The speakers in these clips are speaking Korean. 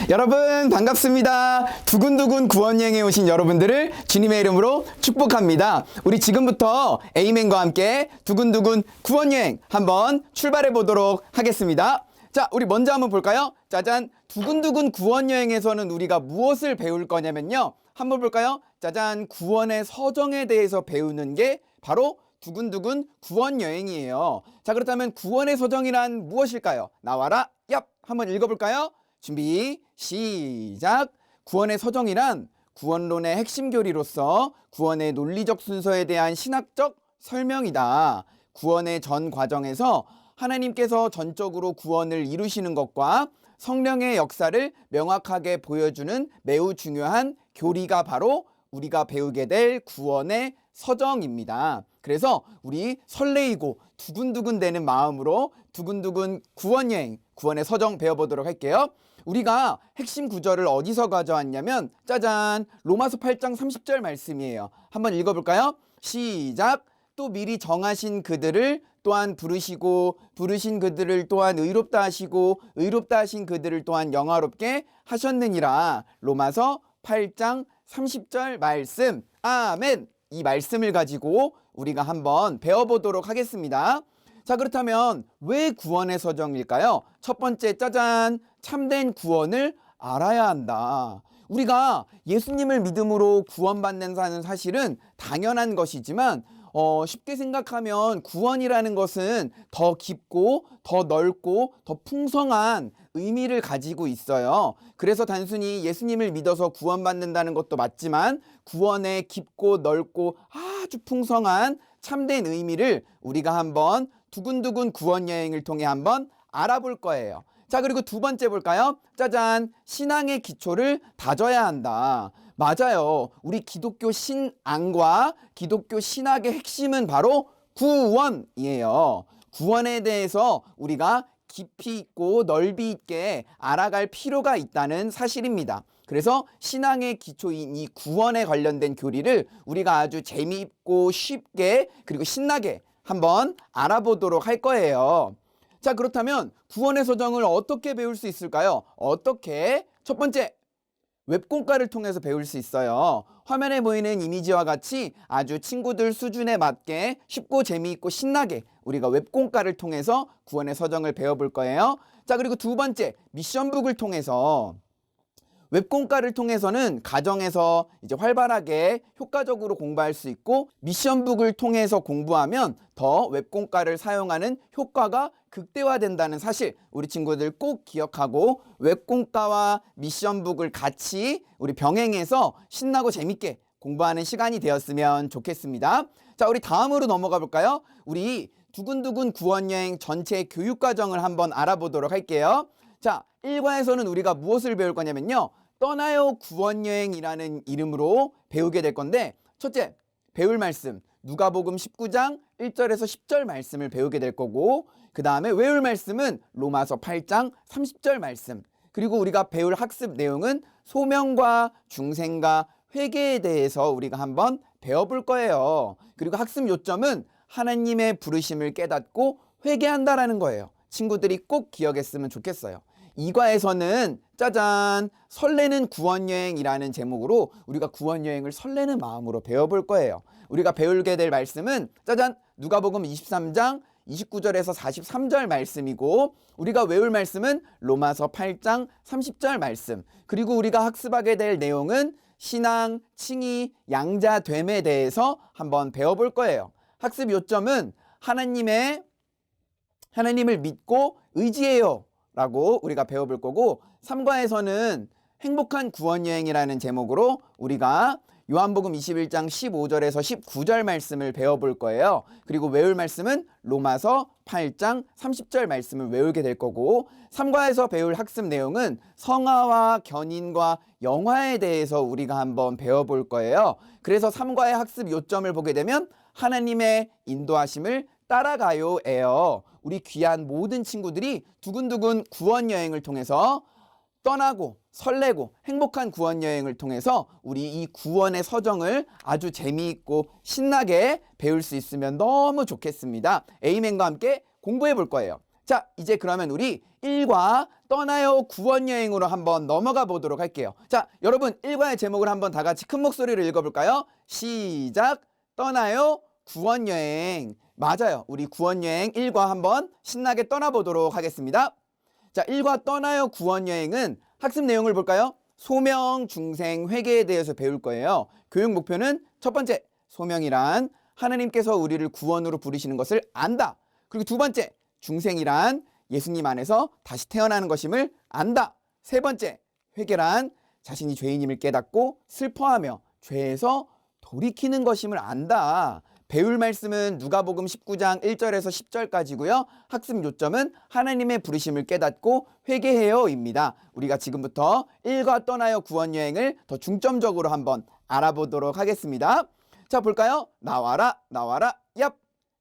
여러분 반갑습니다. 두근두근 구원여행에 오신 여러분들을 주님의 이름으로 축복합니다. 우리 지금부터 에이맨과 함께 두근두근 구원여행 한번 출발해 보도록 하겠습니다. 자, 우리 먼저 한번 볼까요? 짜잔, 두근두근 구원여행에서는 우리가 무엇을 배울 거냐면요, 한번 볼까요? 짜잔, 구원의 서정에 대해서 배우는 게 바로 두근두근 구원여행이에요. 자, 그렇다면 구원의 서정이란 무엇일까요? 나와라, 얍! 한번 읽어볼까요? 준비, 시작! 구원의 서정이란 구원론의 핵심 교리로서 구원의 논리적 순서에 대한 신학적 설명이다. 구원의 전 과정에서 하나님께서 전적으로 구원을 이루시는 것과 성령의 역사를 명확하게 보여주는 매우 중요한 교리가 바로 우리가 배우게 될 구원의 서정입니다. 그래서 우리 설레이고 두근두근 되는 마음으로 두근두근 구원여행, 구원의 서정 배워보도록 할게요. 우리가 핵심 구절을 어디서 가져왔냐면 짜잔, 로마서 8장 30절 말씀이에요. 한번 읽어볼까요? 시작! 또 미리 정하신 그들을 또한 부르시고 부르신 그들을 또한 의롭다 하시고 의롭다 하신 그들을 또한 영화롭게 하셨느니라. 로마서 8장 30절 말씀. 아멘. 이 말씀을 가지고 우리가 한번 배워보도록 하겠습니다. 자, 그렇다면 왜 구원의 서정일까요? 첫 번째, 짜잔, 참된 구원을 알아야 한다. 우리가 예수님을 믿음으로 구원받는 사실은 당연한 것이지만 쉽게 생각하면 구원이라는 것은 더 깊고 더 넓고 더 풍성한 의미를 가지고 있어요. 그래서 단순히 예수님을 믿어서 구원받는다는 것도 맞지만 구원의 깊고 넓고 아주 풍성한 참된 의미를 우리가 한번 두근두근 구원여행을 통해 한번 알아볼 거예요. 자, 그리고 두 번째 볼까요? 짜잔, 신앙의 기초를 다져야 한다. 맞아요. 우리 기독교 신앙과 기독교 신학의 핵심은 바로 구원이에요. 구원에 대해서 우리가 깊이 있고 넓이 있게 알아갈 필요가 있다는 사실입니다. 그래서 신앙의 기초인 이 구원에 관련된 교리를 우리가 아주 재미있고 쉽게 그리고 신나게 한번 알아보도록 할 거예요. 자, 그렇다면 구원의 서정을 어떻게 배울 수 있을까요? 어떻게? 첫 번째, 웹공과를 통해서 배울 수 있어요. 화면에 보이는 이미지와 같이 아주 친구들 수준에 맞게 쉽고 재미있고 신나게 우리가 웹공과를 통해서 구원의 서정을 배워볼 거예요. 자, 그리고 두 번째, 미션북을 통해서 웹공과를 통해서는 가정에서 이제 활발하게 효과적으로 공부할 수 있고 미션북을 통해서 공부하면 더 웹공과를 사용하는 효과가 극대화된다는 사실 우리 친구들 꼭 기억하고 웹공과와 미션북을 같이 우리 병행해서 신나고 재밌게 공부하는 시간이 되었으면 좋겠습니다. 자, 우리 다음으로 넘어가 볼까요? 우리 두근두근 구원여행 전체 교육과정을 한번 알아보도록 할게요. 자, 1과에서는 우리가 무엇을 배울 거냐면요, 떠나요 구원여행이라는 이름으로 배우게 될 건데, 첫째, 배울 말씀 누가복음 19장 1절에서 10절 말씀을 배우게 될 거고, 그 다음에 외울 말씀은 로마서 8장 30절 말씀, 그리고 우리가 배울 학습 내용은 소명과 중생과 회개에 대해서 우리가 한번 배워볼 거예요. 그리고 학습 요점은 하나님의 부르심을 깨닫고 회개한다라는 거예요. 친구들이 꼭 기억했으면 좋겠어요. 2과에서는 짜잔, 설레는 구원여행이라는 제목으로 우리가 구원여행을 설레는 마음으로 배워볼 거예요. 우리가 배우게 될 말씀은 짜잔, 누가복음 23장 29절에서 43절 말씀이고, 우리가 외울 말씀은 로마서 8장 30절 말씀, 그리고 우리가 학습하게 될 내용은 신앙, 칭의, 양자됨에 대해서 한번 배워볼 거예요. 학습 요점은 하나님을 믿고 의지해요 라고 우리가 배워볼 거고, 3과에서는 행복한 구원여행이라는 제목으로 우리가 요한복음 21장 15절에서 19절 말씀을 배워볼 거예요. 그리고 외울 말씀은 로마서 8장 30절 말씀을 외우게 될 거고, 3과에서 배울 학습 내용은 성화와 견인과 영화에 대해서 우리가 한번 배워볼 거예요. 그래서 3과의 학습 요점을 보게 되면 하나님의 인도하심을 따라가요예요. 우리 귀한 모든 친구들이 두근두근 구원여행을 통해서 떠나고 설레고 행복한 구원여행을 통해서 우리 이 구원의 서정을 아주 재미있고 신나게 배울 수 있으면 너무 좋겠습니다. 에이맨과 함께 공부해 볼 거예요. 자, 이제 그러면 우리 1과 떠나요 구원여행으로 한번 넘어가 보도록 할게요. 자, 여러분 일과의 제목을 한번 다 같이 큰 목소리로 읽어볼까요? 시작! 떠나요 구원여행. 맞아요. 우리 구원여행 1과 한번 신나게 떠나보도록 하겠습니다. 자, 1과 떠나요 구원여행은 학습 내용을 볼까요? 소명, 중생, 회개에 대해서 배울 거예요. 교육 목표는 첫 번째, 소명이란 하나님께서 우리를 구원으로 부르시는 것을 안다. 그리고 두 번째, 중생이란 예수님 안에서 다시 태어나는 것임을 안다. 세 번째, 회개란 자신이 죄인임을 깨닫고 슬퍼하며 죄에서 돌이키는 것임을 안다. 배울 말씀은 누가복음 19장 1절에서 10절까지고요. 학습 요점은 하나님의 부르심을 깨닫고 회개해요입니다. 우리가 지금부터 1과 떠나요 구원여행을 더 중점적으로 한번 알아보도록 하겠습니다. 자, 볼까요? 나와라 나와라 얍!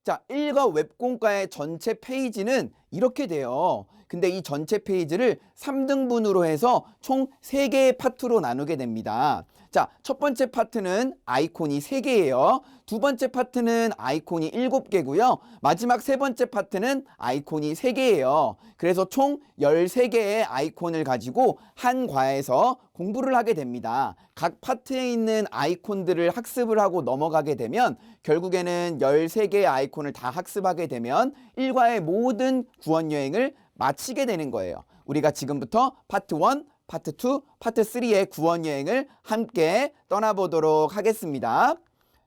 자, 1과 웹공과의 전체 페이지는 이렇게 돼요. 근데 이 전체 페이지를 3등분으로 해서 총 3개의 파트로 나누게 됩니다. 자, 첫 번째 파트는 아이콘이 3개예요. 두 번째 파트는 아이콘이 7개고요. 마지막 세 번째 파트는 아이콘이 3개예요. 그래서 총 13개의 아이콘을 가지고 한 과에서 공부를 하게 됩니다. 각 파트에 있는 아이콘들을 학습을 하고 넘어가게 되면 결국에는 13개의 아이콘을 다 학습하게 되면 1과의 모든 구원여행을 마치게 되는 거예요. 우리가 지금부터 파트 1, 파트 2, 파트 3의 구원여행을 함께 떠나보도록 하겠습니다.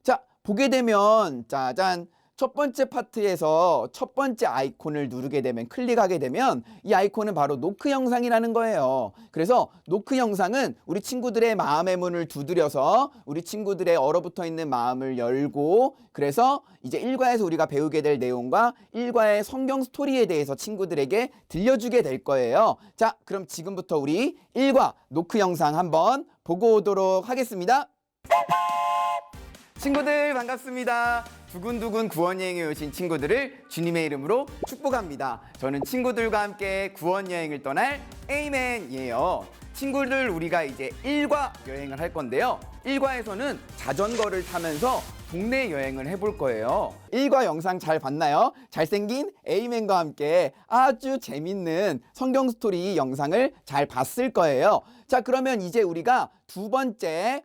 자, 보게 되면 짜잔, 첫 번째 파트에서 첫 번째 아이콘을 누르게 되면, 클릭하게 되면 이 아이콘은 바로 노크 영상이라는 거예요. 그래서 노크 영상은 우리 친구들의 마음의 문을 두드려서 우리 친구들의 얼어붙어 있는 마음을 열고, 그래서 이제 1과에서 우리가 배우게 될 내용과 1과의 성경 스토리에 대해서 친구들에게 들려주게 될 거예요. 자, 그럼 지금부터 우리 1과 노크 영상 한번 보고 오도록 하겠습니다. 친구들 반갑습니다. 두근두근 구원여행에 오신 친구들을 주님의 이름으로 축복합니다. 저는 친구들과 함께 구원여행을 떠날 에이맨이에요. 친구들, 우리가 이제 1과 여행을 할 건데요. 1과에서는 자전거를 타면서 동네 여행을 해볼 거예요. 1과 영상 잘 봤나요? 잘생긴 에이맨과 함께 아주 재밌는 성경 스토리 영상을 잘 봤을 거예요. 자, 그러면 이제 우리가 두 번째,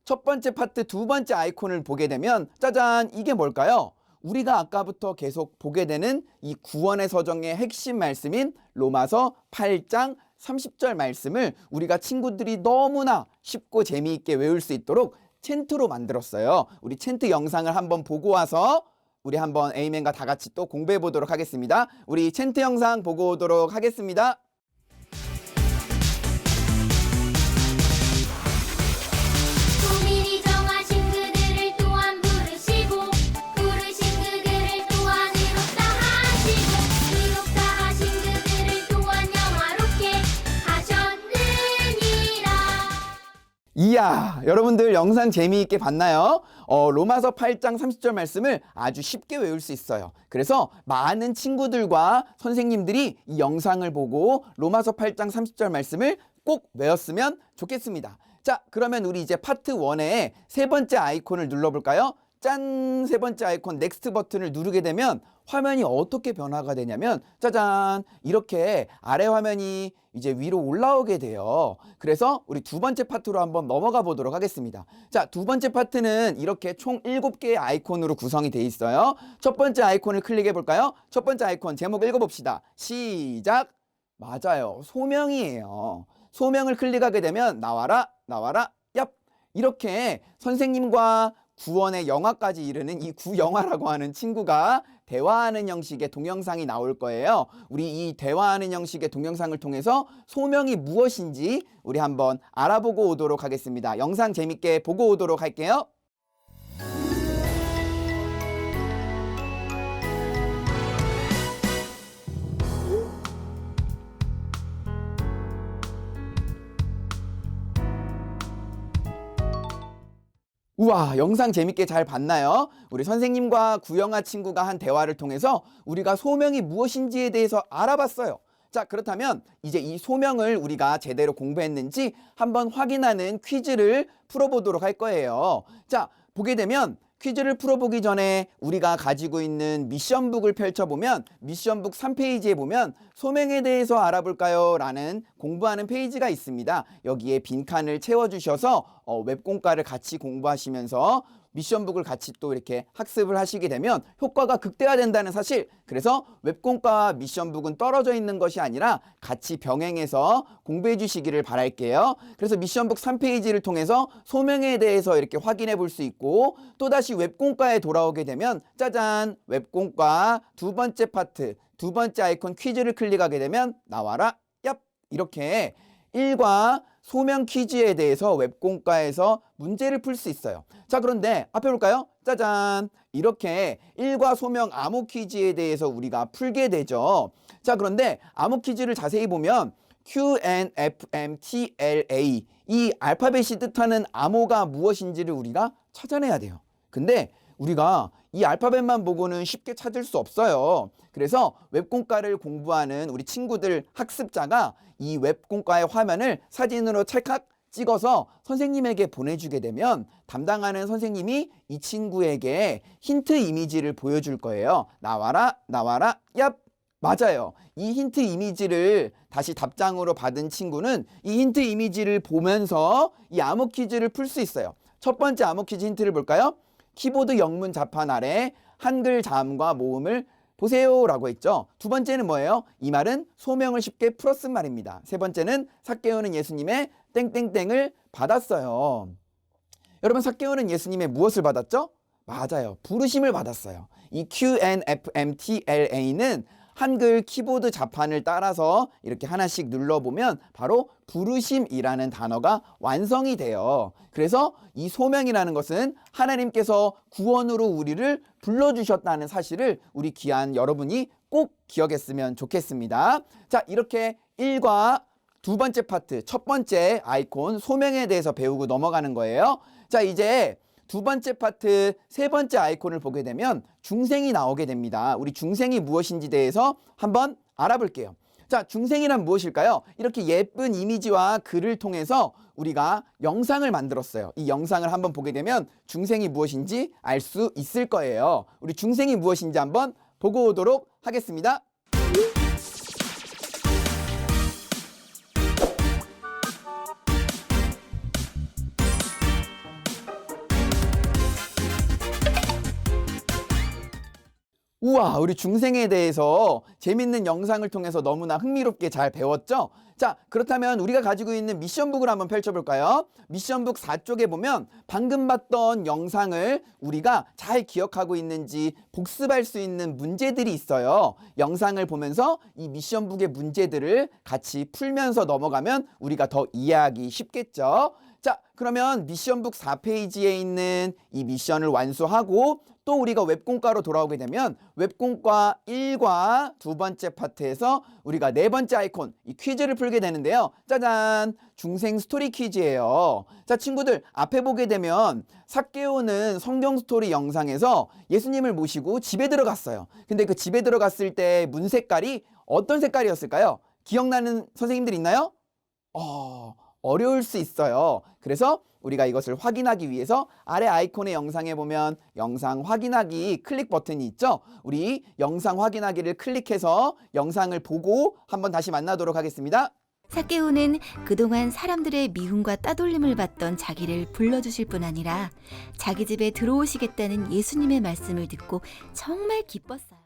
첫 번째 파트 두 번째 아이콘을 보게 되면 짜잔, 이게 뭘까요? 우리가 아까부터 계속 보게 되는 이 구원의 서정의 핵심 말씀인 로마서 8장 30절 말씀을 우리가 친구들이 너무나 쉽고 재미있게 외울 수 있도록 챈트로 만들었어요. 우리 챈트 영상을 한번 보고 와서 우리 한번 에이맨과 다 같이 또 공부해 보도록 하겠습니다. 우리 챈트 영상 보고 오도록 하겠습니다. 이야, 여러분들 영상 재미있게 봤나요? 로마서 8장 30절 말씀을 아주 쉽게 외울 수 있어요. 그래서 많은 친구들과 선생님들이 이 영상을 보고 로마서 8장 30절 말씀을 꼭 외웠으면 좋겠습니다. 자, 그러면 우리 이제 파트 1의 세 번째 아이콘을 눌러볼까요? 짠! 세 번째 아이콘 넥스트 버튼을 누르게 되면 화면이 어떻게 변화가 되냐면 짜잔! 이렇게 아래 화면이 이제 위로 올라오게 돼요. 그래서 우리 두 번째 파트로 한번 넘어가 보도록 하겠습니다. 자, 두 번째 파트는 이렇게 총 7개의 아이콘으로 구성이 돼 있어요. 첫 번째 아이콘을 클릭해 볼까요? 첫 번째 아이콘 제목 읽어봅시다. 시작! 맞아요. 소명이에요. 소명을 클릭하게 되면 나와라, 나와라, 얍! 이렇게 선생님과 구원의 영화까지 이르는 이 구영화라고 하는 친구가 대화하는 형식의 동영상이 나올 거예요. 우리 이 대화하는 형식의 동영상을 통해서 소명이 무엇인지 우리 한번 알아보고 오도록 하겠습니다. 영상 재밌게 보고 오도록 할게요. 우와, 영상 재밌게 잘 봤나요? 우리 선생님과 구영아 친구가 한 대화를 통해서 우리가 소명이 무엇인지에 대해서 알아봤어요. 자, 그렇다면 이제 이 소명을 우리가 제대로 공부했는지 한번 확인하는 퀴즈를 풀어보도록 할 거예요. 자, 보게 되면 퀴즈를 풀어보기 전에 우리가 가지고 있는 미션북을 펼쳐보면 미션북 3페이지에 보면 소명에 대해서 알아볼까요? 라는 공부하는 페이지가 있습니다. 여기에 빈칸을 채워주셔서 웹공과를 같이 공부하시면서 미션북을 같이 또 이렇게 학습을 하시게 되면 효과가 극대화된다는 사실. 그래서 웹공과와 미션북은 떨어져 있는 것이 아니라 같이 병행해서 공부해 주시기를 바랄게요. 그래서 미션북 3페이지를 통해서 소명에 대해서 이렇게 확인해 볼 수 있고, 또다시 웹공과에 돌아오게 되면 짜잔, 웹공과 두 번째 파트, 두 번째 아이콘 퀴즈를 클릭하게 되면 나와라, 얍, 이렇게 1과 소명 퀴즈에 대해서 웹공과에서 문제를 풀 수 있어요. 자, 그런데 앞에 볼까요? 짜잔, 이렇게 1과 소명 암호 퀴즈에 대해서 우리가 풀게 되죠. 자, 그런데 암호 퀴즈를 자세히 보면 Q, N, F, M, T, L, A, 이 알파벳이 뜻하는 암호가 무엇인지를 우리가 찾아내야 돼요. 근데 우리가 이 알파벳만 보고는 쉽게 찾을 수 없어요. 그래서 웹공과를 공부하는 우리 친구들, 학습자가 이 웹공과의 화면을 사진으로 찰칵 찍어서 선생님에게 보내주게 되면 담당하는 선생님이 이 친구에게 힌트 이미지를 보여줄 거예요. 나와라, 나와라, 얍! 맞아요. 이 힌트 이미지를 다시 답장으로 받은 친구는 이 힌트 이미지를 보면서 이 암호 퀴즈를 풀 수 있어요. 첫 번째 암호 퀴즈 힌트를 볼까요? 키보드 영문 자판 아래 한글 자음과 모음을 보세요 라고 했죠. 두 번째는 뭐예요? 이 말은 소명을 쉽게 풀었은 말입니다. 세 번째는 삭개오는 예수님의 땡땡땡을 받았어요. 여러분, 삭개오는 예수님의 무엇을 받았죠? 맞아요. 부르심을 받았어요. 이 QNFMTLA는 한글 키보드 자판을 따라서 이렇게 하나씩 눌러보면 바로 부르심이라는 단어가 완성이 돼요. 그래서 이 소명이라는 것은 하나님께서 구원으로 우리를 불러주셨다는 사실을 우리 귀한 여러분이 꼭 기억했으면 좋겠습니다. 자, 이렇게 1과 두 번째 파트, 첫 번째 아이콘 소명에 대해서 배우고 넘어가는 거예요. 자, 이제 두 번째 파트, 세 번째 아이콘을 보게 되면 중생이 나오게 됩니다. 우리 중생이 무엇인지 대해서 한번 알아볼게요. 자, 중생이란 무엇일까요? 이렇게 예쁜 이미지와 글을 통해서 우리가 영상을 만들었어요. 이 영상을 한번 보게 되면 중생이 무엇인지 알 수 있을 거예요. 우리 중생이 무엇인지 한번 보고 오도록 하겠습니다. 우와, 우리 중생에 대해서 재밌는 영상을 통해서 너무나 흥미롭게 잘 배웠죠? 자, 그렇다면 우리가 가지고 있는 미션북을 한번 펼쳐볼까요? 미션북 4쪽에 보면 방금 봤던 영상을 우리가 잘 기억하고 있는지 복습할 수 있는 문제들이 있어요. 영상을 보면서 이 미션북의 문제들을 같이 풀면서 넘어가면 우리가 더 이해하기 쉽겠죠? 자, 그러면 미션북 4페이지에 있는 이 미션을 완수하고 또 우리가 웹공과로 돌아오게 되면 웹공과 1과 두 번째 파트에서 우리가 네 번째 아이콘, 이 퀴즈를 풀게 되는데요. 짜잔! 중생 스토리 퀴즈예요. 자, 친구들, 앞에 보게 되면 삭개오는 성경 스토리 영상에서 예수님을 모시고 집에 들어갔어요. 근데 그 집에 들어갔을 때 문 색깔이 어떤 색깔이었을까요? 기억나는 선생님들 있나요? 어려울 수 있어요. 그래서 우리가 이것을 확인하기 위해서 아래 아이콘의 영상에 보면 영상 확인하기 클릭 버튼이 있죠. 우리 영상 확인하기를 클릭해서 영상을 보고 한번 다시 만나도록 하겠습니다. 삭개오는 그동안 사람들의 미움과 따돌림을 받던 자기를 불러주실 뿐 아니라 자기 집에 들어오시겠다는 예수님의 말씀을 듣고 정말 기뻤어요.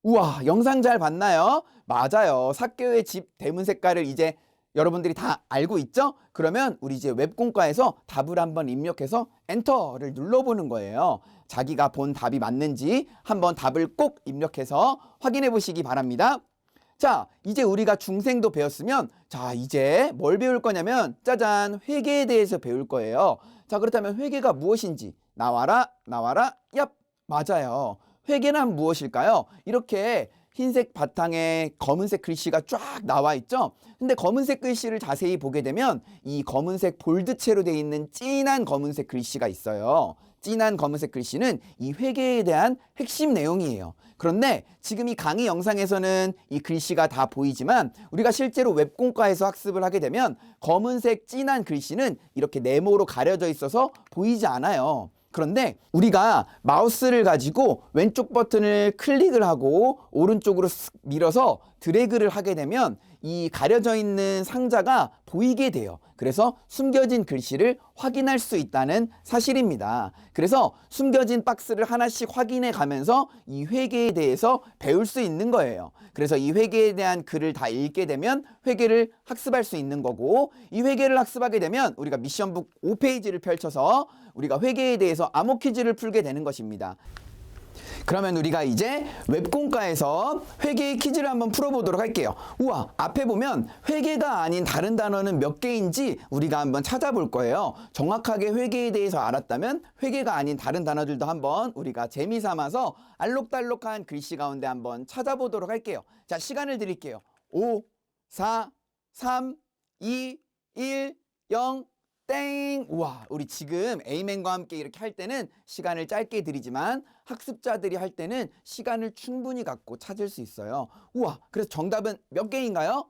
우와, 영상 잘 봤나요? 맞아요. 삭개오의 집 대문 색깔을 이제 여러분들이 다 알고 있죠? 그러면 우리 이제 웹공과에서 답을 한번 입력해서 엔터를 눌러보는 거예요. 자기가 본 답이 맞는지 한번 답을 꼭 입력해서 확인해 보시기 바랍니다. 자, 이제 우리가 중생도 배웠으면 자, 이제 뭘 배울 거냐면 짜잔, 회개에 대해서 배울 거예요. 자, 그렇다면 회개가 무엇인지 나와라, 나와라, 얍! 맞아요. 회개란 무엇일까요? 이렇게 흰색 바탕에 검은색 글씨가 쫙 나와 있죠. 근데 검은색 글씨를 자세히 보게 되면 이 검은색 볼드체로 되어 있는 진한 검은색 글씨가 있어요. 진한 검은색 글씨는 이 회개에 대한 핵심 내용이에요. 그런데 지금 이 강의 영상에서는 이 글씨가 다 보이지만 우리가 실제로 웹공과에서 학습을 하게 되면 검은색 진한 글씨는 이렇게 네모로 가려져 있어서 보이지 않아요. 그런데 우리가 마우스를 가지고 왼쪽 버튼을 클릭을 하고 오른쪽으로 쓱 밀어서 드래그를 하게 되면 이 가려져 있는 상자가 보이게 돼요. 그래서 숨겨진 글씨를 확인할 수 있다는 사실입니다. 그래서 숨겨진 박스를 하나씩 확인해 가면서 이 회계에 대해서 배울 수 있는 거예요. 그래서 이 회계에 대한 글을 다 읽게 되면 회계를 학습할 수 있는 거고, 이 회계를 학습하게 되면 우리가 미션북 5페이지를 펼쳐서 우리가 회계에 대해서 암호 퀴즈를 풀게 되는 것입니다. 그러면 우리가 이제 웹공과에서 회계의 퀴즈를 한번 풀어보도록 할게요. 우와, 앞에 보면 회계가 아닌 다른 단어는 몇 개인지 우리가 한번 찾아볼 거예요. 정확하게 회계에 대해서 알았다면 회계가 아닌 다른 단어들도 한번 우리가 재미삼아서 알록달록한 글씨 가운데 한번 찾아보도록 할게요. 자, 시간을 드릴게요. 5, 4, 3, 2, 1, 0, 땡! 우와, 우리 지금 A맨과 함께 이렇게 할 때는 시간을 짧게 드리지만 학습자들이 할 때는 시간을 충분히 갖고 찾을 수 있어요. 우와, 그래서 정답은 몇 개인가요?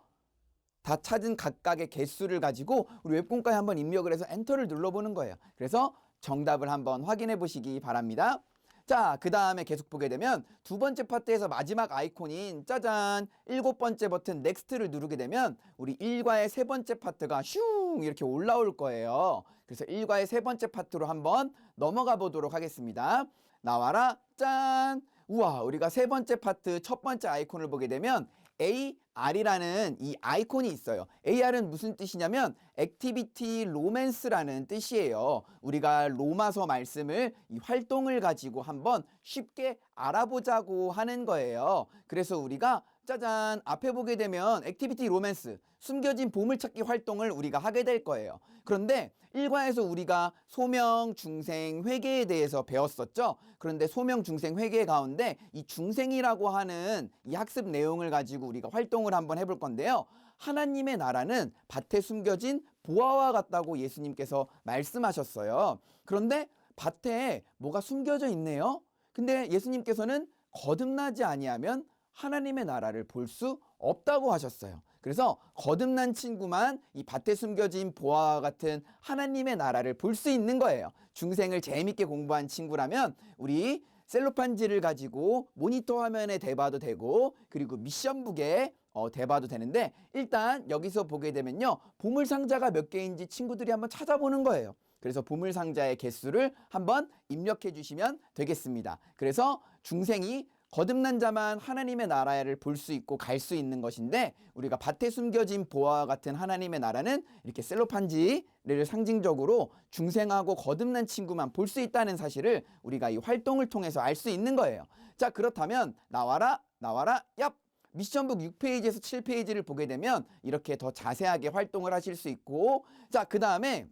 다 찾은 각각의 개수를 가지고 우리 웹공과에 한번 입력을 해서 엔터를 눌러보는 거예요. 그래서 정답을 한번 확인해 보시기 바랍니다. 자, 그 다음에 계속 보게 되면 두 번째 파트에서 마지막 아이콘인 짜잔 7번째 버튼 넥스트를 누르게 되면 우리 1과의 세 번째 파트가 슝 이렇게 올라올 거예요. 그래서 1과의 세 번째 파트로 한번 넘어가 보도록 하겠습니다. 나와라 짠! 우와, 우리가 세 번째 파트 첫 번째 아이콘을 보게 되면 AR이라는 이 아이콘이 있어요. AR은 무슨 뜻이냐면 액티비티 로맨스라는 뜻이에요. 우리가 로마서 말씀을 이 활동을 가지고 한번 쉽게 알아보자고 하는 거예요. 그래서 우리가 짜잔 앞에 보게 되면 액티비티 로맨스 숨겨진 보물찾기 활동을 우리가 하게 될 거예요. 그런데 1과에서 우리가 소명, 중생, 회계에 대해서 배웠었죠. 그런데 소명, 중생, 회계 가운데 이 중생이라고 하는 이 학습 내용을 가지고 우리가 활동을 한번 해볼 건데요. 하나님의 나라는 밭에 숨겨진 보화와 같다고 예수님께서 말씀하셨어요. 그런데 밭에 뭐가 숨겨져 있네요. 근데 예수님께서는 거듭나지 아니하면 하나님의 나라를 볼 수 없다고 하셨어요. 그래서 거듭난 친구만 이 밭에 숨겨진 보화와 같은 하나님의 나라를 볼 수 있는 거예요. 중생을 재밌게 공부한 친구라면 우리 셀로판지를 가지고 모니터 화면에 대봐도 되고, 그리고 미션북에 대봐도 되는데, 일단 여기서 보게 되면요, 보물상자가 몇 개인지 친구들이 한번 찾아보는 거예요. 그래서 보물상자의 개수를 한번 입력해 주시면 되겠습니다. 그래서 중생이 거듭난 자만 하나님의 나라를 볼 수 있고 갈 수 있는 것인데, 우리가 밭에 숨겨진 보화와 같은 하나님의 나라는 이렇게 셀로판지를 상징적으로 중생하고 거듭난 친구만 볼 수 있다는 사실을 우리가 이 활동을 통해서 알 수 있는 거예요. 자, 그렇다면 나와라 나와라 얍! 미션북 6페이지에서 7페이지를 보게 되면 이렇게 더 자세하게 활동을 하실 수 있고, 자, 그 다음에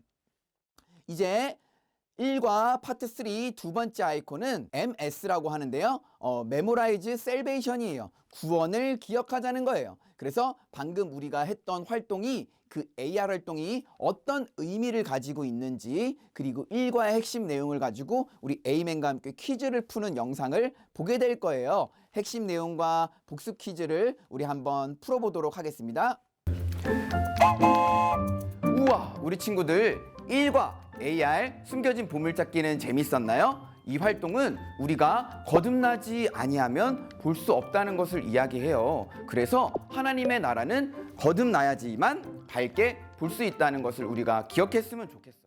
이제 1과 파트 3 두 번째 아이콘은 MS라고 하는데요. Memorize Salvation이에요. 구원을 기억하자는 거예요. 그래서 방금 우리가 했던 활동이, 그 AR 활동이 어떤 의미를 가지고 있는지, 그리고 1과의 핵심 내용을 가지고 우리 A맨과 함께 퀴즈를 푸는 영상을 보게 될 거예요. 핵심 내용과 복습 퀴즈를 우리 한번 풀어보도록 하겠습니다. 우와, 우리 친구들 1과 AR 숨겨진 보물찾기는 재밌었나요? 이 활동은 우리가 거듭나지 아니하면 볼 수 없다는 것을 이야기해요. 그래서 하나님의 나라는 거듭나야지만 밝게 볼 수 있다는 것을 우리가 기억했으면 좋겠어요.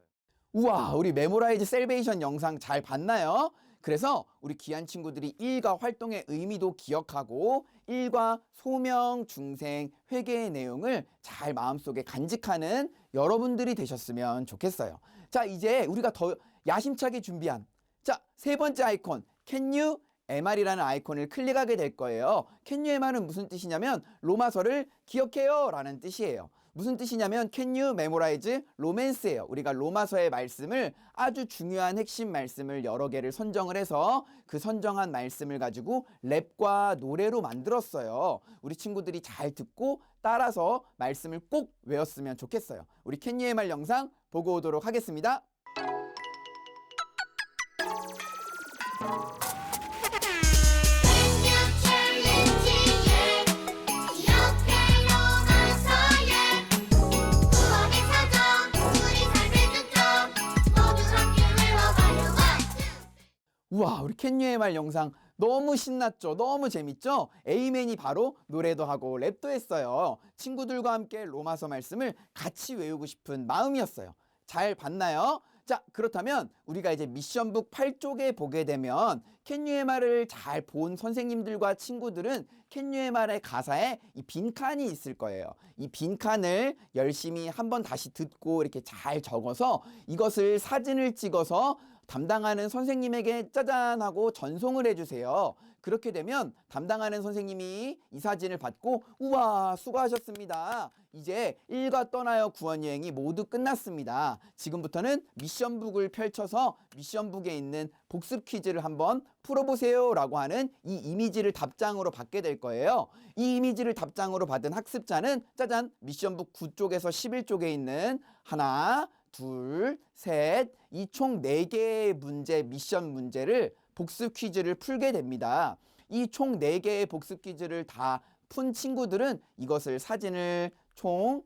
우와, 우리 메모라이즈 셀베이션 영상 잘 봤나요? 그래서 우리 귀한 친구들이 1과 활동의 의미도 기억하고 1과 소명, 중생, 회계의 내용을 잘 마음속에 간직하는 여러분들이 되셨으면 좋겠어요. 자, 이제 우리가 더 야심차게 준비한, 자, 세 번째 아이콘 Can you MR이라는 아이콘을 클릭하게 될 거예요. Can you MR은 무슨 뜻이냐면 로마서를 기억해요 라는 뜻이에요. 무슨 뜻이냐면 Can you memorize romance예요. 우리가 로마서의 말씀을, 아주 중요한 핵심 말씀을 여러 개를 선정을 해서 그 선정한 말씀을 가지고 랩과 노래로 만들었어요. 우리 친구들이 잘 듣고 따라서 말씀을 꼭 외웠으면 좋겠어요. 우리 Can you MR 영상 보고 오도록 하겠습니다. 와, 우리 캔유의 말 영상 너무 신났죠? 너무 재밌죠? 에이맨이 바로 노래도 하고 랩도 했어요. 친구들과 함께 로마서 말씀을 같이 외우고 싶은 마음이었어요. 잘 봤나요? 자, 그렇다면 우리가 이제 미션북 8쪽에 보게 되면 캔유의 말을 잘 본 선생님들과 친구들은 캔유의 말의 가사에 이 빈칸이 있을 거예요. 이 빈칸을 열심히 한번 다시 듣고 이렇게 잘 적어서 이것을 사진을 찍어서 담당하는 선생님에게 짜잔 하고 전송을 해주세요. 그렇게 되면 담당하는 선생님이 이 사진을 받고 우와 수고하셨습니다. 이제 일과 떠나요 구원여행이 모두 끝났습니다. 지금부터는 미션북을 펼쳐서 미션북에 있는 복습 퀴즈를 한번 풀어보세요 라고 하는 이 이미지를 답장으로 받게 될 거예요. 이 이미지를 답장으로 받은 학습자는 짜잔 미션북 9쪽에서 11쪽에 있는 하나 둘, 셋, 이 총 4개의 문제, 미션 문제를 복습 퀴즈를 풀게 됩니다. 이 총 4개의 복습 퀴즈를 다 푼 친구들은 이것을 사진을 총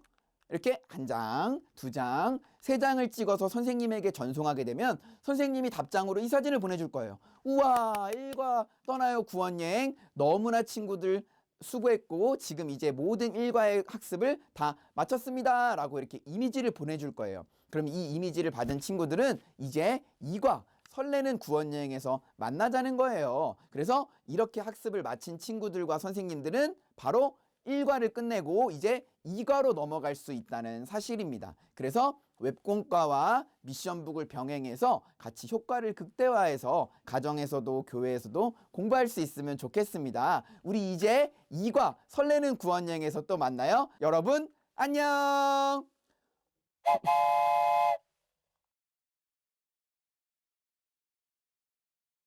이렇게 1장, 2장, 3장을 찍어서 선생님에게 전송하게 되면 선생님이 답장으로 이 사진을 보내줄 거예요. 우와, 일과 떠나요 구원여행 너무나 친구들 수고했고 지금 이제 모든 일과의 학습을 다 마쳤습니다 라고 이렇게 이미지를 보내줄 거예요. 그럼 이 이미지를 받은 친구들은 이제 2과 설레는 구원여행에서 만나자는 거예요. 그래서 이렇게 학습을 마친 친구들과 선생님들은 바로 1과를 끝내고 이제 2과로 넘어갈 수 있다는 사실입니다. 그래서 웹공과와 미션북을 병행해서 같이 효과를 극대화해서 가정에서도 교회에서도 공부할 수 있으면 좋겠습니다. 우리 이제 2과 설레는 구원여행에서 또 만나요. 여러분 안녕.